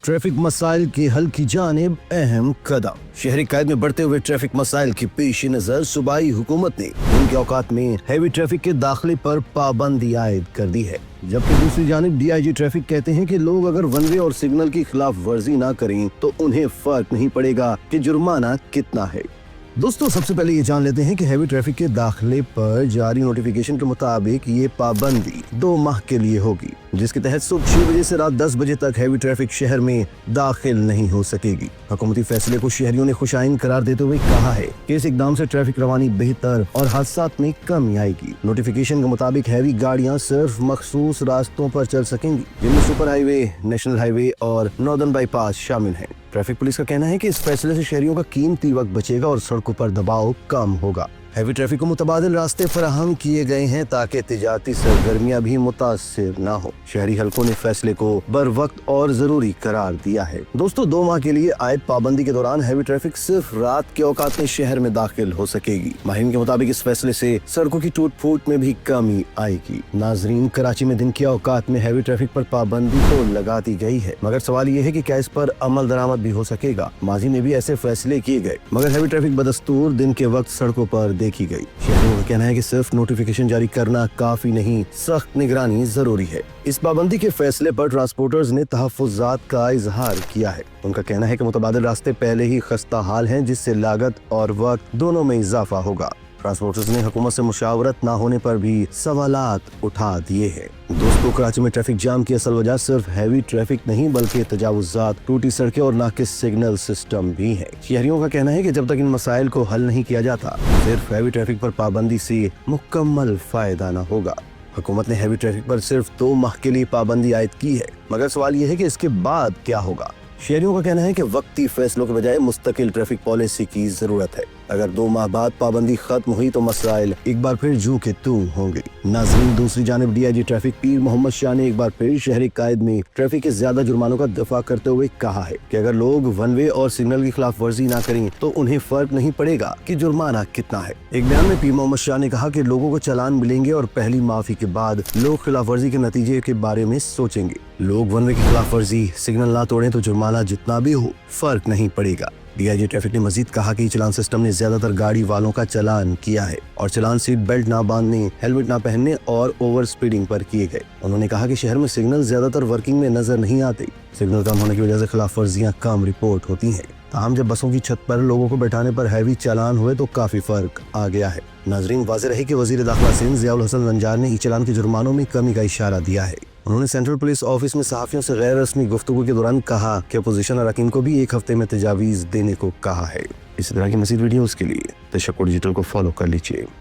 Traffic मसाइल के हल की जानिब अहम कदम। शहरी कायद में बढ़ते हुए ट्रैफिक मसाइल के पेश नजर सूबाई हुकूमत ने उनके औकात में हैवी ट्रैफिक के दाखिले पर पाबंदी आयद कर दी है, जबकि दूसरी जानिब DIG ट्रैफिक कहते हैं कि लोग अगर वन वे और सिग्नल की खिलाफ वर्जी ना करें तो उन्हें फर्क नहीं पड़ेगा कि जुर्माना कितना है। दोस्तों, सबसे पहले ये जान लेते हैं कि हैवी ट्रैफिक के दाखिले पर जारी नोटिफिकेशन के मुताबिक ये पाबंदी 2 माह के लिए होगी, जिसके तहत सुबह 6 बजे से रात 10 बजे तक हैवी ट्रैफिक शहर में दाखिल नहीं हो सकेगी। हुकूमती फैसले को शहरियों ने खुशाइन करार देते हुए कहा है कि इस इकदाम से ट्रैफिक रवानी बेहतर और हादसात में कमी आएगी। नोटिफिकेशन के मुताबिक हैवी गाड़ियां सिर्फ मखसूस रास्तों पर चल सकेंगी, जिनमें सुपर हाईवे, नेशनल हाईवे और नॉर्दर्न बाईपास शामिल हैं। ट्रैफिक पुलिस का कहना है कि इस फैसले से शहरियों का कीमती वक्त बचेगा और सड़कों पर दबाव कम होगा। हैवी ट्रैफिक को मुतबादिल रास्ते फराहम किए गए हैं ताकि तिजारती सरगर्मियां भी मुतासिर न हो। शहरी हलकों ने फैसले को बर वक्त और जरूरी करार दिया है। दोस्तों, 2 माह के लिए आयद पाबंदी के दौरान हैवी ट्रैफिक सिर्फ रात के औकात में शहर में दाखिल हो सकेगी। माहिरीन के मुताबिक इस फैसले से सड़कों की टूट फूट में भी कमी आएगी। नाजरीन, कराची में दिन के औकात में हैवी ट्रैफिक पर पाबंदी तो लगा दी गई है, मगर सवाल ये है कि क्या इस पर अमल दरामद भी हो सकेगा। माजी में भी ऐसे फैसले किए गए, मगर हैवी ट्रैफिक बदस्तूर दिन के वक्त सड़कों पर देखी गई। शहरियों का कहना है कि सिर्फ नोटिफिकेशन जारी करना काफी नहीं, सख्त निगरानी जरूरी है। इस पाबंदी के फैसले पर ट्रांसपोर्टर्स ने तहफ्फुज़ात का इजहार किया है। उनका कहना है कि मुतबादिल रास्ते पहले ही खस्ता हाल हैं, जिससे लागत और वक्त दोनों में इजाफा होगा। ट्रांसपोर्टर्स ने हुकूमत से मुशावरत न होने पर भी सवालात उठा दिए हैं। दोस्तों, कराची में ट्रैफिक जाम की असल वजह सिर्फ हैवी ट्रैफिक नहीं बल्कि तजावुज़ात, टूटी सड़कें और नाकिस सिग्नल सिस्टम भी है। शहरियों का कहना है कि जब तक इन मसाइल को हल नहीं किया जाता, सिर्फ हैवी ट्रैफिक पर पाबंदी से मुकम्मल फायदा न होगा। हुकूमत ने हैवी ट्रैफिक पर सिर्फ 2 माह के लिए पाबंदी आयद की है, मगर सवाल ये है कि इसके बाद क्या होगा। शहरियों का कहना है कि वक्ती फैसलों के बजाय मुस्तकिल ट्रैफिक पॉलिसी की जरूरत है। अगर 2 माह बाद पाबंदी खत्म हुई तो मसाइल एक बार फिर जू के तू होंगे। नाज़रीन, दूसरी जानिब DIG ट्रैफिक पीर मोहम्मद शाह ने एक बार फिर शहरी कायद में ट्रैफिक के ज्यादा जुर्मानों का दफा करते हुए कहा है कि अगर लोग वन वे और सिग्नल की खिलाफ वर्जी ना करें तो उन्हें फर्क नहीं पड़ेगा कि जुर्माना कितना है। एक बयान में पीर मोहम्मद शाह ने कहा कि लोगों को चालान मिलेंगे और पहली माफी के बाद लोग खिलाफ वर्जी के नतीजे के बारे में सोचेंगे। लोग वन वे की खिलाफ वर्जी, सिग्नल ना तोड़ें तो जुर्माना जितना भी हो फर्क नहीं पड़ेगा। DIG ट्रैफिक ने मजीद कहा कि चलान सिस्टम ने ज्यादातर गाड़ी वालों का चालान किया है और चलान सीट बेल्ट ना बांधने, हेलमेट ना पहनने और ओवर स्पीडिंग पर किए गए। उन्होंने कहा कि शहर में सिग्नल ज्यादातर वर्किंग में नजर नहीं आते। सिग्नल कम होने की वजह से खिलाफ वर्जियां कम रिपोर्ट होती हैं। ताहम जब बसों की छत पर लोगों को बैठाने पर हैवी चालान हुए तो काफी फर्क आ गया है। नाजरीन, वाज़ेह रहे कि वज़ीर दाखिला सिंध ज़ियाउल हसन रंजार ने ई-चालान के जुर्मानों में कमी का इशारा दिया है। उन्होंने सेंट्रल पुलिस ऑफिस में सहाफियों से गैर रस्मी गुफ्तगू के दौरान कहा कि अपोजिशन अरकान को भी 1 हफ्ते में तजावीज़ देने को कहा है। इसी तरह की मज़ीद वीडियोस के लिए तशक्कुर डिजिटल को फॉलो कर लीजिए।